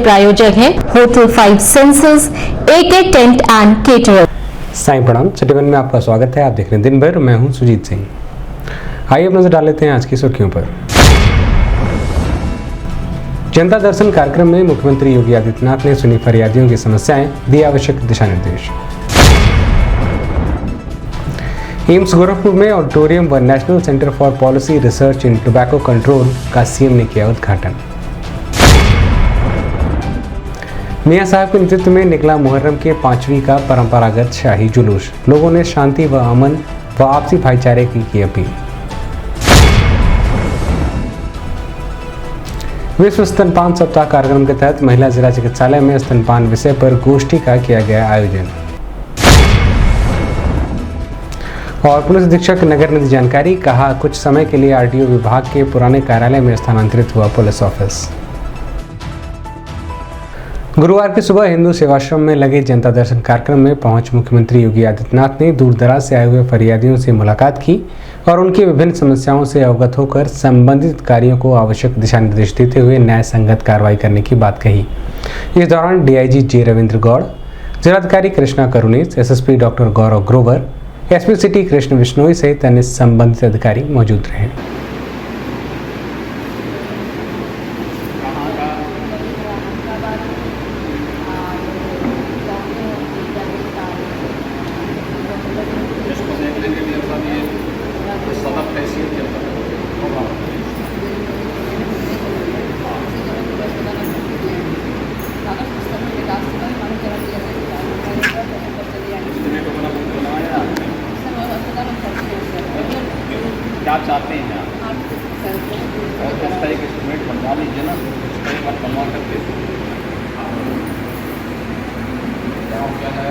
प्रायोजक है hotel 5 senses, AK tent and caterer. Sai Pranam. सिटी1 में आपका स्वागत है। आप देख रहे हैं दिन भर, मैं हूं सुजीत सिंह। आइए अब नजर डाल लेते हैं आज की सुर्खियों पर। जनता दर्शन कार्यक्रम में मुख्यमंत्री योगी आदित्यनाथ ने सुनी फरियादियों की समस्याएं, दिए आवश्यक दिशा निर्देश। एम्स गोरखपुर में ऑडिटोरियम व national centre for policy research in tobacco control का सीएम ने किया उद्घाटन। मियां साहब के नेतृत्व में निकला मुहर्रम के 5वीं का परंपरागत शाही जुलूस। लोगों ने शांति व अमन व आपसी भाईचारे की अपील। विश्व स्तनपान सप्ताह कार्यक्रम के तहत महिला जिला चिकित्सालय में स्तनपान विषय पर गोष्ठी का किया गया आयोजन। और पुलिस अधीक्षक नगर ने दी जानकारी, कहा कुछ समय के लिए आरटीओ विभाग के पुराने कार्यालय में स्थानांतरित हुआ पुलिस ऑफिस। गुरुवार की सुबह हिंदू सेवाश्रम में लगे जनता दर्शन कार्यक्रम में पहुंच मुख्यमंत्री योगी आदित्यनाथ ने दूर दराज से आए हुए फरियादियों से मुलाकात की और उनकी विभिन्न समस्याओं से अवगत होकर संबंधित अधिकारियों को आवश्यक दिशा निर्देश देते हुए न्याय संगत कार्रवाई करने की बात कही। इस दौरान डीआईजी जे रविंद्र गौड़, जिलाधिकारी कृष्णा करुणेश, एसएसपी डॉक्टर गौरव ग्रोवर, एसपी सिटी कृष्ण विश्नोई सहित अन्य संबंधित अधिकारी मौजूद रहे। क्या चाहते हैं आप और उसका एक एस्टिमेट बनवा लीजिए ना, उसका एक बार बनवा करके क्या है।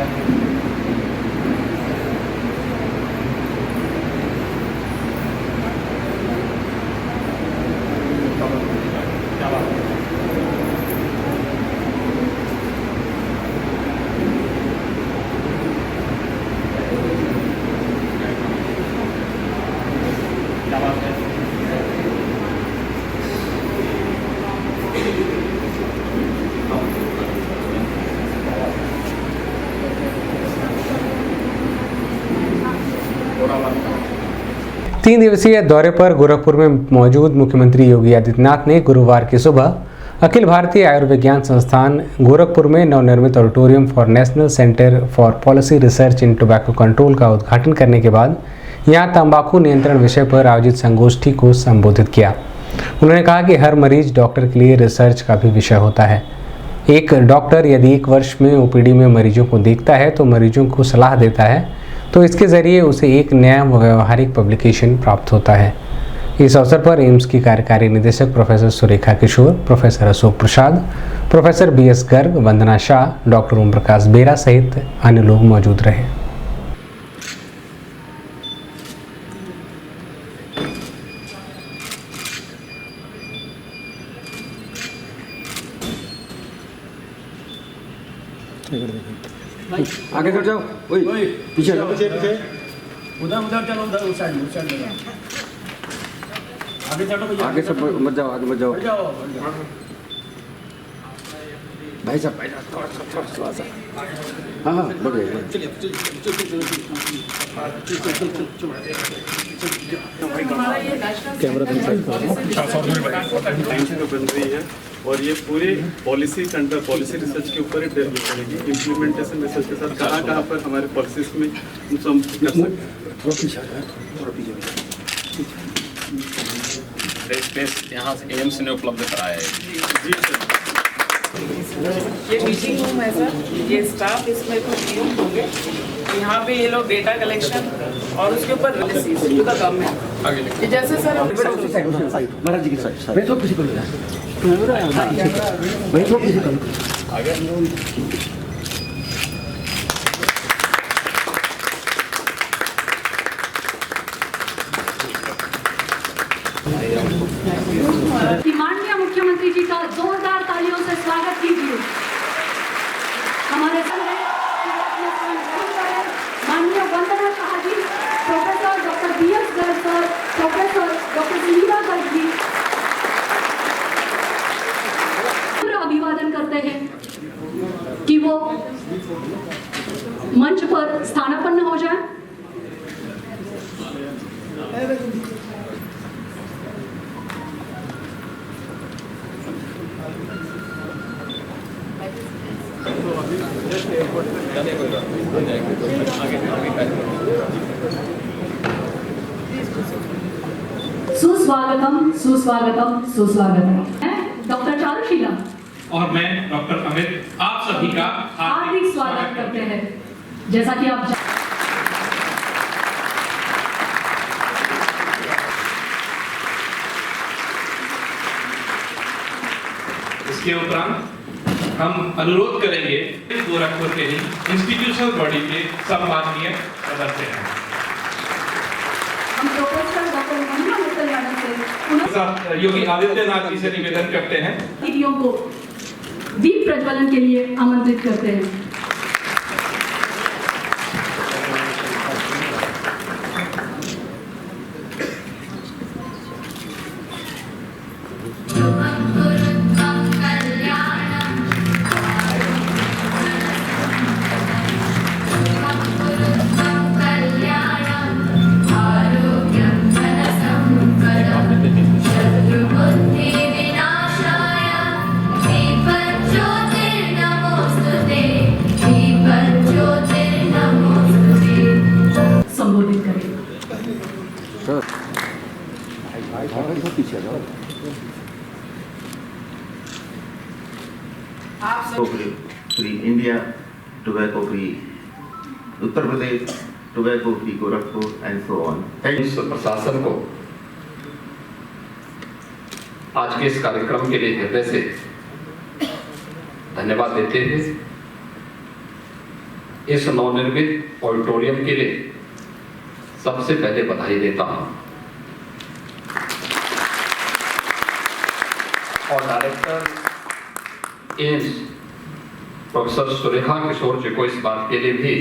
तीन दिवसीय दौरे पर गोरखपुर में मौजूद मुख्यमंत्री योगी आदित्यनाथ ने गुरुवार की सुबह अखिल भारतीय आयुर्विज्ञान संस्थान गोरखपुर में नवनिर्मित auditorium for national centre for policy research in tobacco control का उद्घाटन करने के बाद यहां तंबाकू नियंत्रण विषय पर आयोजित संगोष्ठी को संबोधित किया। उन्होंने कहा कि हर मरीज डॉक्टर के लिए रिसर्च का भी विषय होता है। एक डॉक्टर यदि 1 वर्ष में ओपीडी में मरीजों को देखता है तो मरीजों को सलाह देता है, तो इसके जरिए उसे एक नया व्यवहारिक पब्लिकेशन प्राप्त होता है। इस अवसर पर एम्स की कार्यकारी निदेशक प्रोफेसर सुरेखा किशोर, professor Ashok Prasad, professor BS Garg, वंदना शाह, डॉक्टर ओम प्रकाश बेरा सहित अन्य लोग मौजूद रहे। आगे चढ़ जाओ, ओए पीछे जाओ, उधर चलो, उधर उस साइड आगे चलो भैया, आगे सब मत जाओ, आगे मत जाओ भाई साहब, थोड़ा सा हाँ बढ़ गए। कैमरा बन रही है और ये पूरे पॉलिसी सेंटर पॉलिसी रिसर्च के ऊपर ही डेवलप करेगी। इम्प्लीमेंटेशन रिसर्च के साथ कहाँ पर हमारे पॉलिसीज में हम कर सकते स्पेस यहाँ से एम्स ने उपलब्ध कराया है। जी सर, ये मीटिंग रूम है सर, ये स्टाफ इसमें कुछ नियुक्त होंगे। यहाँ पे ये लोग डेटा कलेक्शन और उसके ऊपर टू द गवर्नमेंट, जैसे सर महाराज जी की साइड मैं तो किसी को मैं तो किसी को माननीय मुख्यमंत्री जी का जोरदार तालियों से स्वागत कीजिए। हमारे संग माननीय Vandana Shah ji, professor doctor BS Garg sir, professor doctor Sunita Garg ji, अभिवादन करते हैं। स्थानापन्न हो जाए। सुस्वागतम सुस्वागतम सुस्वागतम। डॉक्टर चारुशीला और मैं डॉक्टर अमित आप सभी का हार्दिक स्वागत करते हैं। जैसा कि आप इसके उपरांत हम अनुरोध करेंगे गोरखपुर के ही इंस्टीट्यूशनल बॉडी के सम्माननीय सदस्य हैं हम प्रोफेसर डॉक्टर महिमा मित्तल यादव से योगी आदित्यनाथ जी से निवेदन करते हैं दीदियों को दीप प्रज्वलन के लिए आमंत्रित करते हैं। संबोधित करें। सर पीछे जाओ। आप सब free India, tobacco free Uttar Pradesh, tobacco free Gorakhpur and so on. प्रशासन को आज के इस कार्यक्रम के लिए हृदय से धन्यवाद देते हुए इस नवनिर्मित ऑडिटोरियम के लिए सबसे पहले बधाई देता हूं और डायरेक्टर एम्स प्रोफेसर सुरेखा किशोर जी को इस बात के लिए भी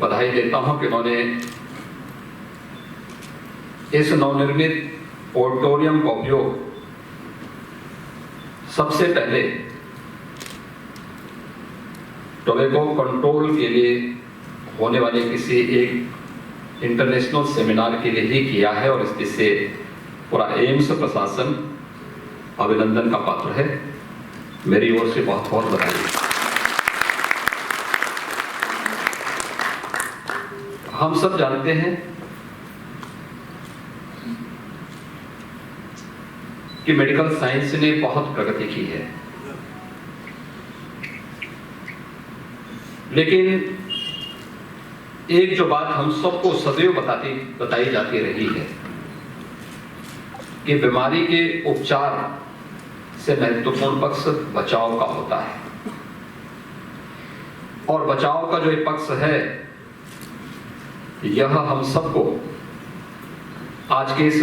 बधाई देता हूं कि उन्होंने इस नवनिर्मित ऑडिटोरियम का उपयोग सबसे पहले टोबैको कंट्रोल के लिए होने वाले किसी एक इंटरनेशनल सेमिनार के लिए ही किया है और इससे पूरा एम्स प्रशासन अभिनंदन का पात्र है। मेरी ओर से बहुत बहुत बधाई। हम सब जानते हैं कि मेडिकल साइंस ने बहुत प्रगति की है, लेकिन एक जो बात हम सबको सदैव बताई जाती रही है कि बीमारी के उपचार से महत्वपूर्ण पक्ष बचाव का होता है और बचाव का जो एक पक्ष है यह हम सबको आज के इस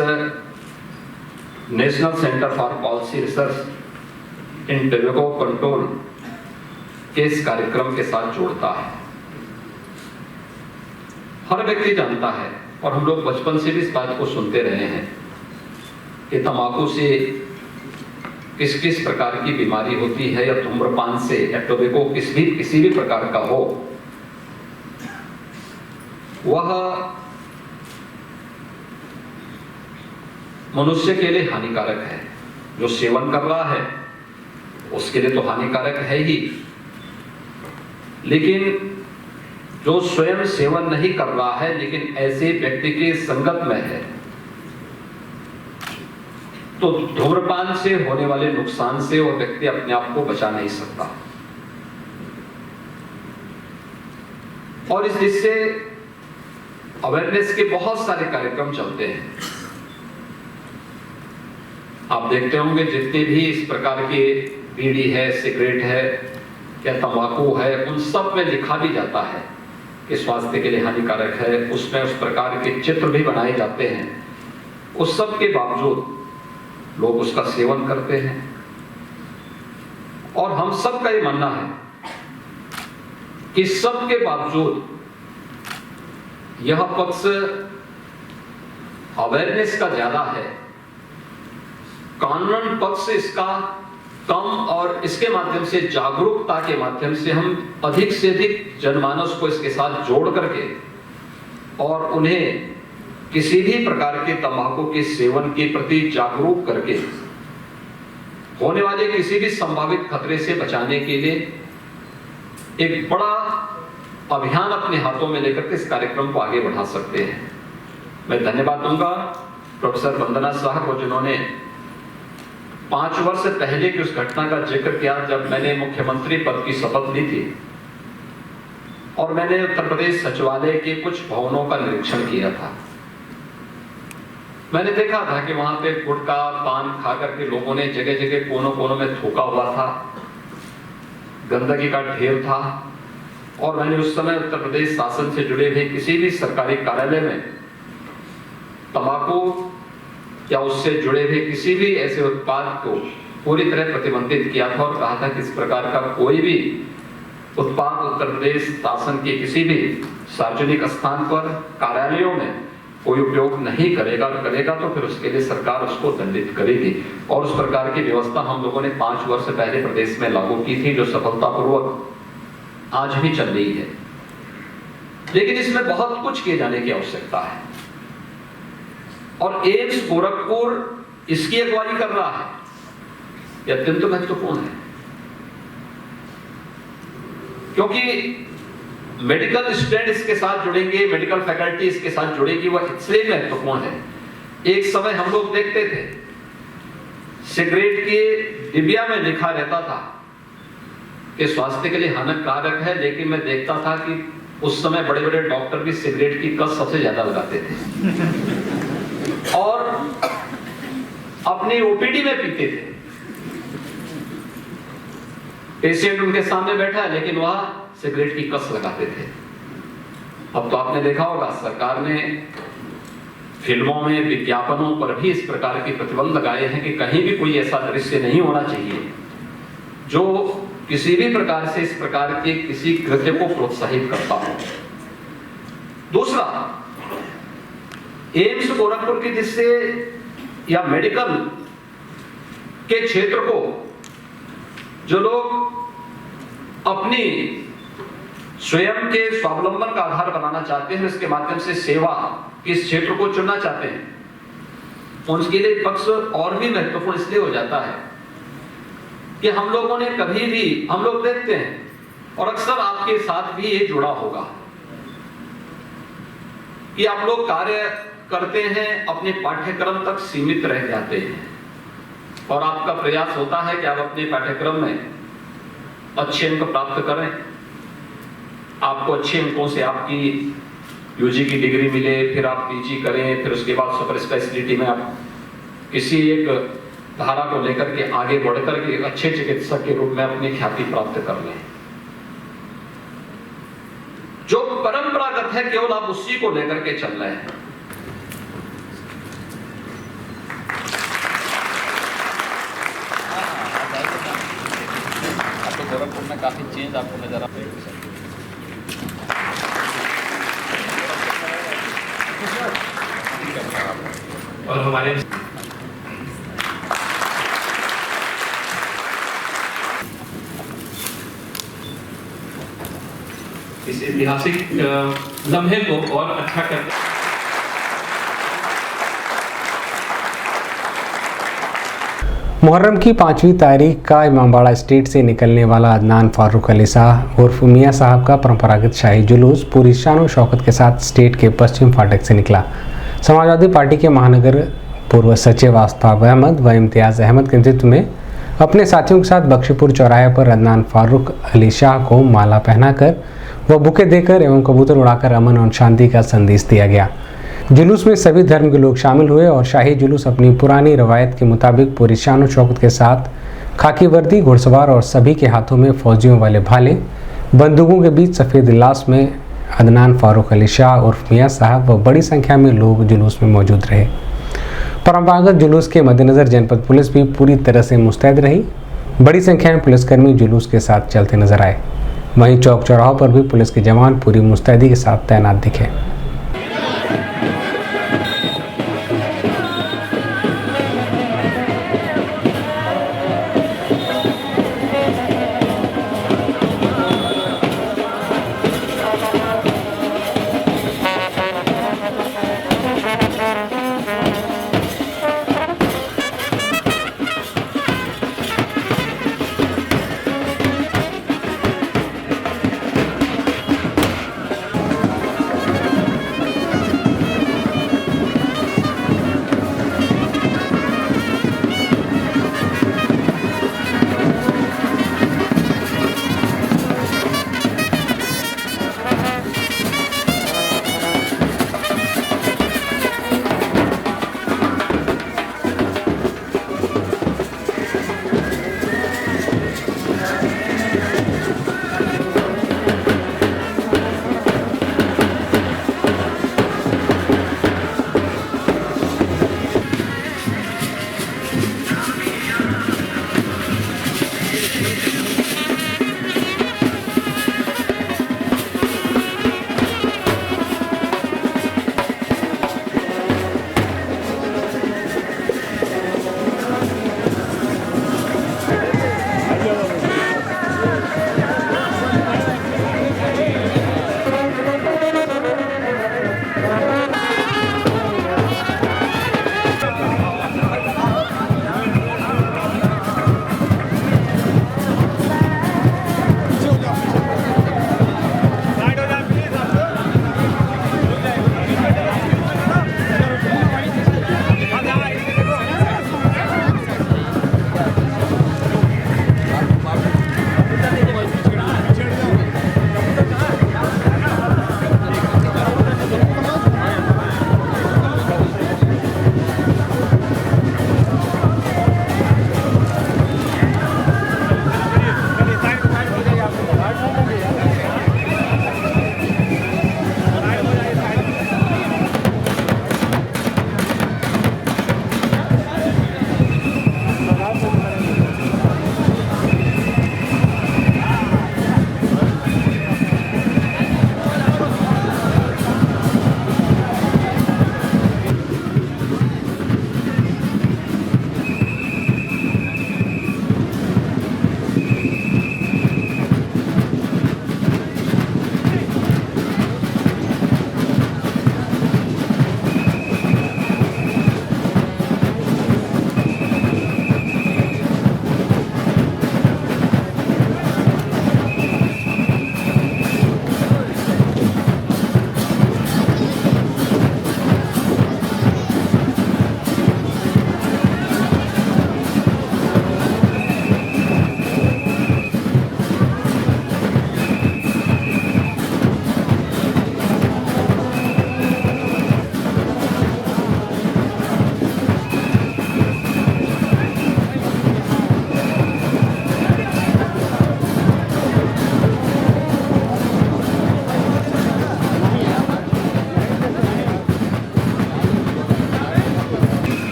national centre for policy research in tobacco control के इस कार्यक्रम के साथ जोड़ता है। हर व्यक्ति जानता है और हम लोग बचपन से भी इस बात को सुनते रहे हैं कि तंबाकू से किस किस प्रकार की बीमारी होती है या धूम्रपान से या टोबैको किसी भी प्रकार का हो, वह मनुष्य के लिए हानिकारक है। जो सेवन कर रहा है उसके लिए तो हानिकारक है ही, लेकिन जो स्वयं सेवन नहीं कर रहा है लेकिन ऐसे व्यक्ति के संगत में है तो धूम्रपान से होने वाले नुकसान से वो व्यक्ति अपने आप को बचा नहीं सकता। और इस जिससे अवेयरनेस के बहुत सारे कार्यक्रम चलते हैं। आप देखते होंगे जितने भी इस प्रकार के बीड़ी है, सिगरेट है या तंबाकू है, उन सब में लिखा भी जाता है कि स्वास्थ्य के लिए हानिकारक है, उसमें उस प्रकार के चित्र भी बनाए जाते हैं। उस सब के बावजूद लोग उसका सेवन करते हैं और हम सब का ये मानना है कि सब के बावजूद यह पक्ष अवेयरनेस का ज्यादा है, कानूनन पक्ष इसका कम और इसके माध्यम से जागरूकता के माध्यम से हम अधिक से अधिक जनमानस को इसके साथ जोड़ करके और उन्हें किसी भी प्रकार के तंबाकू के सेवन के प्रति जागरूक करके होने वाले किसी भी संभावित खतरे से बचाने के लिए एक बड़ा अभियान अपने हाथों में लेकर के इस कार्यक्रम को आगे बढ़ा सकते हैं। मैं धन्यवाद दूंगा प्रोफेसर वंदना शाह को, जिन्होंने 5 वर्ष पहले की उस घटना का जिक्र किया जब मैंने मुख्यमंत्री पद की शपथ ली थी और मैंने उत्तर प्रदेश सचिवालय के कुछ भवनों का निरीक्षण किया था। मैंने देखा था कि वहां पे गुटखा पान खा करके लोगों ने जगह जगह कोनों कोनों में थूका हुआ था, गंदगी का ढेर था और मैंने उस समय उत्तर प्रदेश शासन से जुड़े हुए किसी भी सरकारी कार्यालय में तंबाकू या उससे जुड़े हुए किसी भी ऐसे उत्पाद को पूरी तरह प्रतिबंधित किया था और कहा था कि इस प्रकार का कोई भी उत्पाद उत्तर प्रदेश शासन के किसी भी सार्वजनिक स्थान पर कार्यालयों में कोई उपयोग नहीं करेगा और करेगा तो फिर उसके लिए सरकार उसको दंडित करेगी। और उस प्रकार की व्यवस्था हम लोगों ने 5 वर्ष पहले प्रदेश में लागू की थी, जो सफलतापूर्वक आज भी चल रही है। लेकिन इसमें बहुत कुछ किए जाने की आवश्यकता है और एम्स गोरखपुर इसकी अगुवाई कर रहा है, यह अत्यंत महत्वपूर्ण है क्योंकि मेडिकल स्टूडेंट इसके साथ जुड़ेंगे, मेडिकल फैकल्टी इसके साथ जुड़ेगी, वह इसलिए महत्वपूर्ण है। एक समय हम लोग देखते थे सिगरेट के डिबिया में लिखा रहता था कि स्वास्थ्य के लिए हानिकारक है, लेकिन मैं देखता था कि उस समय बड़े बड़े डॉक्टर भी सिगरेट की कस सबसे ज्यादा लगाते थे और अपनी ओपीडी में पीते थे। पेशेंट उनके सामने बैठा है लेकिन वह सिगरेट की कस लगाते थे। अब तो आपने देखा होगा सरकार ने फिल्मों में विज्ञापनों पर भी इस प्रकार के प्रतिबंध लगाए हैं कि कहीं भी कोई ऐसा दृश्य नहीं होना चाहिए जो किसी भी प्रकार से इस प्रकार के किसी कृत्य को प्रोत्साहित करता हो। दूसरा, एम्स गोरखपुर की जिससे या मेडिकल के क्षेत्र को जो लोग अपनी स्वयं के स्वावलंबन का आधार बनाना चाहते हैं, इसके माध्यम से सेवा किस क्षेत्र को चुनना चाहते हैं, उनके लिए पक्ष और भी महत्वपूर्ण इसलिए हो जाता है कि हम लोगों ने कभी भी हम लोग देखते हैं और अक्सर आपके साथ भी ये जुड़ा होगा कि आप लोग कार्य करते हैं, अपने पाठ्यक्रम तक सीमित रह जाते हैं और आपका प्रयास होता है कि आप अपने पाठ्यक्रम में अच्छे अंक प्राप्त करें, आपको अच्छे अंकों से आपकी यूजी की डिग्री मिले, फिर आप पीजी करें, फिर उसके बाद सुपर स्पेशलिटी में आप किसी एक धारा को लेकर के आगे बढ़कर के अच्छे चिकित्सक के रूप में अपनी ख्याति प्राप्त कर लें। जो परंपरागत है केवल आप उसी को लेकर के चल रहे हैं। आपको गोरखपुर में काफी चेंज आपको नजर आ रही है। और हमारे इस ऐतिहासिक लम्हे को और अच्छा करने मुहर्रम की 5वीं तारीख का इमामबाड़ा स्टेट से निकलने वाला अदनान फारूक अली शाह उर्फ मियां साहब का परंपरागत शाही जुलूस पूरी शान और शौकत के साथ स्टेट के पश्चिम फाटक से निकला। समाजवादी पार्टी के महानगर पूर्व सचिव आफ्ताब अहमद व इम्तियाज़ अहमद के नेतृत्व में अपने साथियों के साथ बख्शीपुर चौराहे पर अदनान फारूक अली शाह को माला पहनाकर व बुके देकर एवं कबूतर उड़ाकर अमन और शांति का संदेश दिया गया। जुलूस में सभी धर्म के लोग शामिल हुए और शाही जुलूस अपनी पुरानी रवायत के मुताबिक पूरी शान और शौकत के साथ खाकी वर्दी, घुड़सवार और सभी के हाथों में फौजियों वाले भाले, बंदूकों के बीच सफ़ेद लिबास में अदनान फारूक अली शाह उर्फ मियां साहब व बड़ी संख्या में लोग जुलूस में मौजूद रहे। परंपरागत जुलूस के मद्देनज़र जनपद पुलिस भी पूरी तरह से मुस्तैद रही। बड़ी संख्या में पुलिसकर्मी जुलूस के साथ चलते नजर आए। वहीं चौक चौराहों पर भी पुलिस के जवान पूरी मुस्तैदी के साथ तैनात दिखे।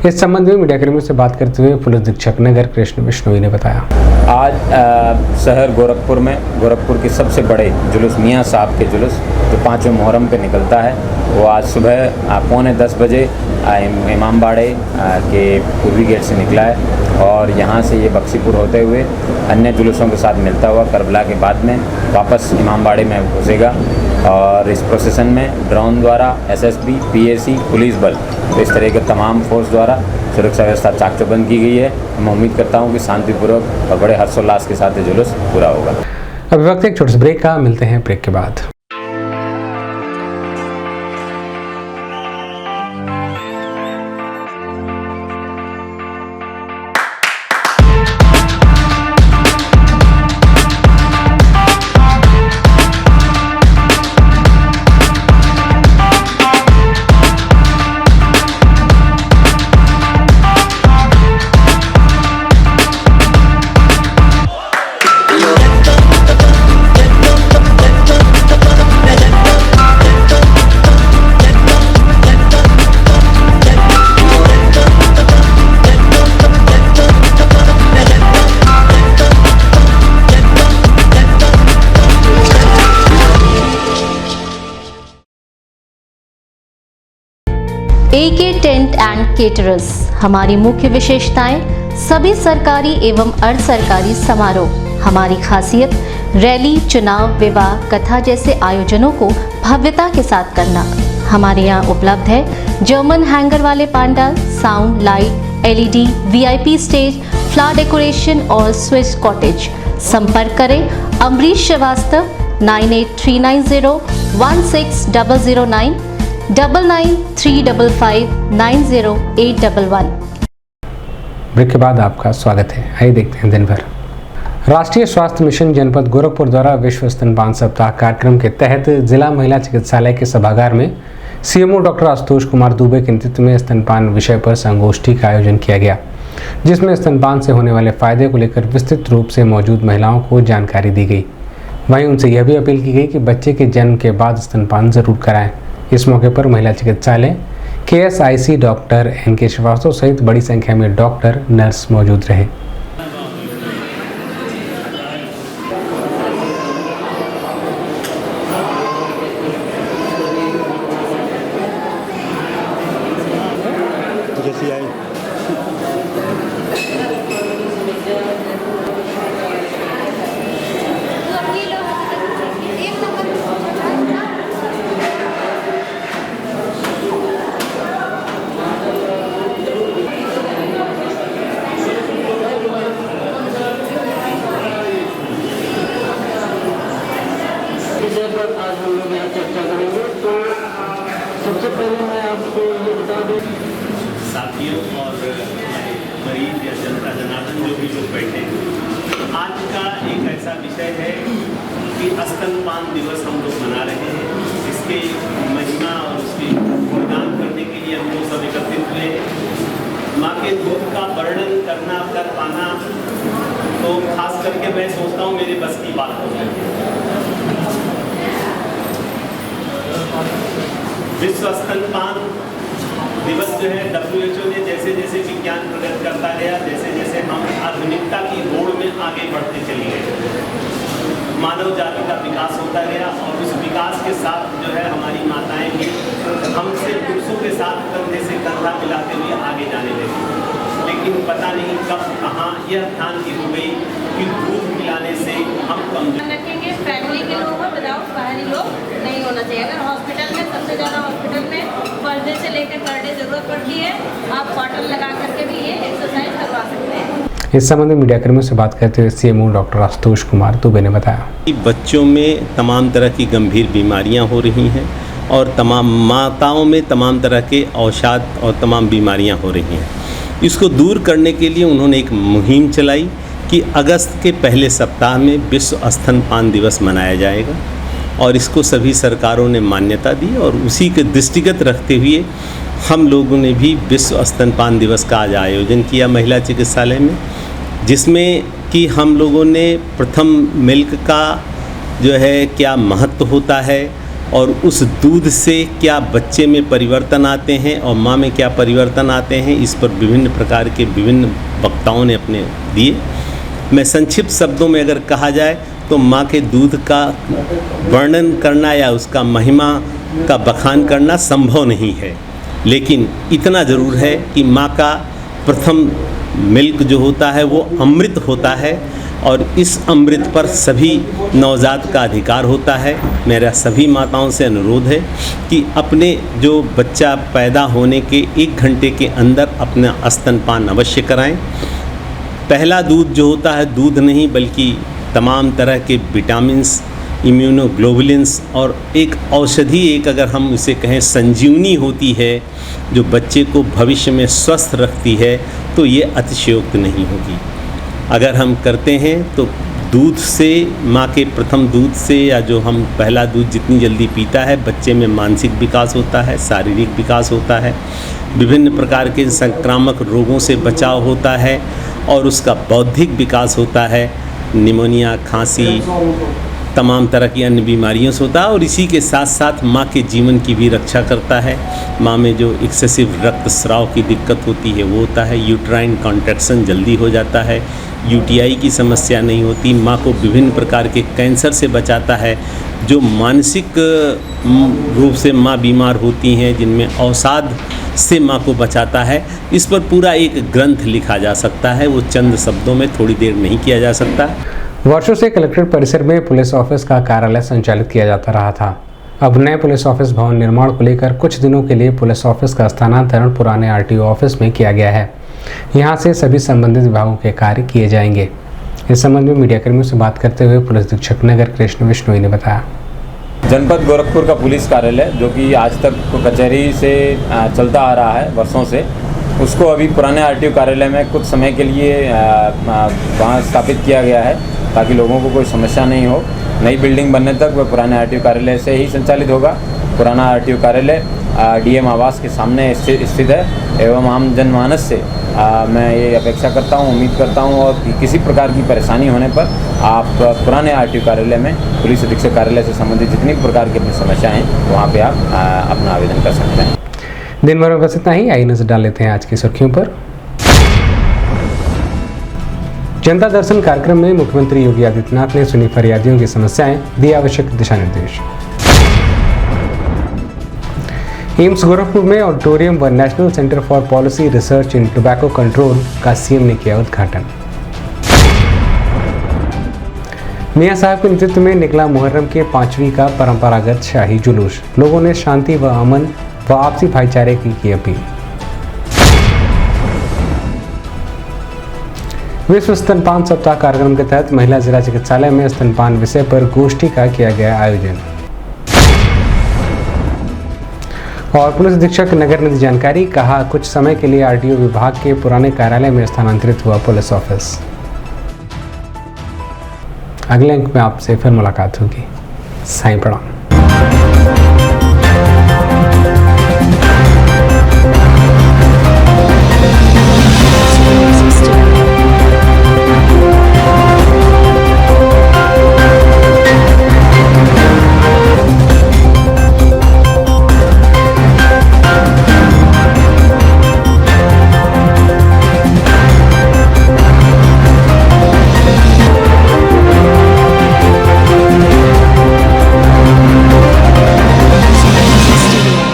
इस संबंध में मीडियाकर्मियों से बात करते हुए पुलिस अधीक्षक नगर कृष्ण बिश्नोई ने बताया, आज शहर गोरखपुर की सबसे बड़े जुलूस मियाँ साहब के जुलूस जो 5वें मुहर्रम पे निकलता है, वो आज सुबह 9:45 बजे इमामबाड़े के पूर्वी गेट से निकला है और यहाँ से ये बख्शीपुर होते हुए अन्य जुलूसों के साथ मिलता हुआ करबला के बाद में वापस इमामबाड़े में घुसेगा। और इस प्रोसेसन में ड्रोन द्वारा एसएसबी, पीएसी, पुलिस बल, तो इस तरह के तमाम फोर्स द्वारा सुरक्षा व्यवस्था चाक चौबंद की गई है। मैं उम्मीद करता हूँ कि शांतिपूर्वक और बड़े हर्षोल्लास के साथ ये जुलूस पूरा होगा। अभी वक्त एक छोटे से ब्रेक का, मिलते हैं ब्रेक के बाद। AK tent and caterers. हमारी मुख्य विशेषताएं सभी सरकारी एवं अर्ध सरकारी समारोह। हमारी खासियत रैली, चुनाव, विवाह, कथा जैसे आयोजनों को भव्यता के साथ करना। हमारे यहाँ उपलब्ध है जर्मन हैंगर वाले pandal, sound, light, LED, VIP stage, flower decoration और स्विस कॉटेज। संपर्क करें अमरीश श्रीवास्तव 9839016009 9935590811। ब्रेक के बाद आपका स्वागत है। आइए देखते हैं दिन भर। राष्ट्रीय स्वास्थ्य मिशन जनपद गोरखपुर द्वारा विश्व स्तनपान सप्ताह कार्यक्रम के तहत जिला महिला चिकित्सालय के सभागार में CMO डॉक्टर आशुतोष कुमार दुबे के नेतृत्व में स्तनपान विषय पर संगोष्ठी का आयोजन किया गया, जिसमें स्तनपान से होने वाले फायदे को लेकर विस्तृत रूप से मौजूद महिलाओं को जानकारी दी गई। वहीं उनसे यह भी अपील की गई कि बच्चे के जन्म के बाद स्तनपान जरूर कराएं। इस मौके पर महिला चिकित्सालय KSIC डॉक्टर NK श्रीवास्तव सहित बड़ी संख्या में डॉक्टर, नर्स मौजूद रहे। साथियों और मरीज या जनता जनार्दन जो भी लोग बैठे हैं, आज का एक ऐसा विषय है कि स्तनपान दिवस हम लोग मना रहे हैं। इसके महिमा और उसकी गुणगान करने के लिए हम लोग सब एकत्रित हुए हैं। माँ के दूध का वर्णन करना, कर पाना तो खास करके मैं सोचता हूँ मेरे बस की बात हो गई। विश्व स्तनपान दिवस जो है WHO ने जैसे जैसे विज्ञान प्रगति करता गया, जैसे जैसे हम आधुनिकता की होड़ में आगे बढ़ते चले गए, मानव जाति का विकास होता गया और उस विकास के साथ जो है हमारी माताएं भी हमसे पुरुषों के साथ कंधे से कंधा मिलाते हुए आगे जाने लगी। लेकिन पता नहीं कब कहाँ यह भ्रांति हो गई कि दूध पिलाने से हम कमजोर रखेंगे। फैमिली के लोग विदाउट बाहरी लोग नहीं होना चाहिए। अगर हॉस्पिटल में सबसे ज़्यादा हॉस्पिटल में पर्दे से लेकर पर डे जरूरत पड़ती है, आप कॉटन लगा करके भी ये एक्सरसाइज करवा सकते हैं। इस संबंध में मीडियाकर्मियों से बात करते हुए CMO डॉक्टर आशुतोष कुमार दुबे ने बताया कि बच्चों में तमाम तरह की गंभीर बीमारियां हो रही हैं और तमाम माताओं में तमाम तरह के अवसाद और तमाम बीमारियां हो रही हैं। इसको दूर करने के लिए उन्होंने एक मुहिम चलाई कि अगस्त के पहले सप्ताह में विश्व स्तनपान दिवस मनाया जाएगा और इसको सभी सरकारों ने मान्यता दी और उसी के दृष्टिगत रखते हुए हम लोगों ने भी विश्व स्तनपान दिवस का आज आयोजन किया महिला चिकित्सालय में, जिसमें कि हम लोगों ने प्रथम मिल्क का जो है क्या महत्व होता है और उस दूध से क्या बच्चे में परिवर्तन आते हैं और माँ में क्या परिवर्तन आते हैं, इस पर विभिन्न प्रकार के विभिन्न वक्ताओं ने अपने दिए। मैं संक्षिप्त शब्दों में अगर कहा जाए तो माँ के दूध का वर्णन करना या उसका महिमा का बखान करना संभव नहीं है, लेकिन इतना ज़रूर है कि माँ का प्रथम मिल्क जो होता है वो अमृत होता है और इस अमृत पर सभी नवजात का अधिकार होता है। मेरा सभी माताओं से अनुरोध है कि अपने जो बच्चा पैदा होने के 1 घंटे के अंदर अपना स्तनपान अवश्य कराएं। पहला दूध जो होता है दूध नहीं बल्कि तमाम तरह के विटामिन्स, इम्यूनोग्लोबुलिन्स और एक औषधि, एक अगर हम इसे कहें संजीवनी होती है जो बच्चे को भविष्य में स्वस्थ रखती है, तो ये अतिशयोक्त नहीं होगी। अगर हम करते हैं तो दूध से, माँ के प्रथम दूध से या जो हम पहला दूध जितनी जल्दी पीता है, बच्चे में मानसिक विकास होता है, शारीरिक विकास होता है, विभिन्न प्रकार के संक्रामक रोगों से बचाव होता है और उसका बौद्धिक विकास होता है। निमोनिया, खांसी, तमाम तरह की अन्य बीमारियों से होता है और इसी के साथ साथ माँ के जीवन की भी रक्षा करता है। माँ में जो एक्सेसिव रक्तस्राव की दिक्कत होती है वो होता है, यूट्राइन कॉन्ट्रैक्शन जल्दी हो जाता है, यूटीआई की समस्या नहीं होती, माँ को विभिन्न प्रकार के कैंसर से बचाता है। जो मानसिक रूप से माँ बीमार होती हैं, जिनमें अवसाद से माँ को बचाता है, इस पर पूरा एक ग्रंथ लिखा जा सकता है। वो चंद शब्दों में थोड़ी देर नहीं किया जा सकता। वर्षों से कलेक्ट्रेट परिसर में पुलिस ऑफिस का कार्यालय संचालित किया जाता रहा था। अब नए पुलिस ऑफिस भवन निर्माण को लेकर कुछ दिनों के लिए पुलिस ऑफिस का स्थानांतरण पुराने आरटीओ ऑफिस में किया गया है। यहां से सभी संबंधित विभागों के कार्य किए जाएंगे। इस संबंध में मीडिया कर्मियों से बात करते हुए पुलिस अधीक्षक नगर कृष्ण विश्नोई ने बताया, जनपद गोरखपुर का पुलिस कार्यालय जो कि आज तक कचहरी से चलता आ रहा है वर्षों से, उसको अभी पुराने आरटीओ कार्यालय में कुछ समय के लिए वहाँ स्थापित किया गया है ताकि लोगों को कोई समस्या नहीं हो। नई बिल्डिंग बनने तक वह पुराने आरटीओ कार्यालय से ही संचालित होगा। पुराना आरटीओ कार्यालय डीएम आवास के सामने स्थित है एवं आम जनमानस से मैं ये अपेक्षा करता हूँ, उम्मीद करता हूँ और किसी प्रकार की परेशानी होने पर आप पुराने आरटीओ कार्यालय में पुलिस अधीक्षक कार्यालय से संबंधित जितनी प्रकार की अपनी समस्याएं हैं वहाँ पे आप अपना आवेदन कर सकते हैं। दिन भर में बस इतना ही। आइए नजर डाल लेते हैं आज की सुर्खियों पर। जनता दर्शन कार्यक्रम में मुख्यमंत्री योगी आदित्यनाथ ने सुनी फरियादियों की समस्याएं, दिए आवश्यक दिशा निर्देश। एम्स गोरखपुर में ऑडिटोरियम व national centre for policy research in tobacco control का सीएम ने किया उद्घाटन। मियां साहब के नेतृत्व में निकला मुहर्रम के 5वीं का परंपरागत शाही जुलूस। लोगों ने शांति व अमन व आपसी भाईचारे की अपील। विश्व स्तनपान सप्ताह कार्यक्रम के तहत महिला जिला चिकित्सालय में स्तनपान विषय पर गोष्ठी का किया गया आयोजन। और पुलिस अधीक्षक नगर ने दी जानकारी, कहा कुछ समय के लिए आरटीओ विभाग के पुराने कार्यालय में स्थानांतरित हुआ पुलिस ऑफिस। अगले अंक में आपसे फिर मुलाकात होगी। साईं प्रणाम।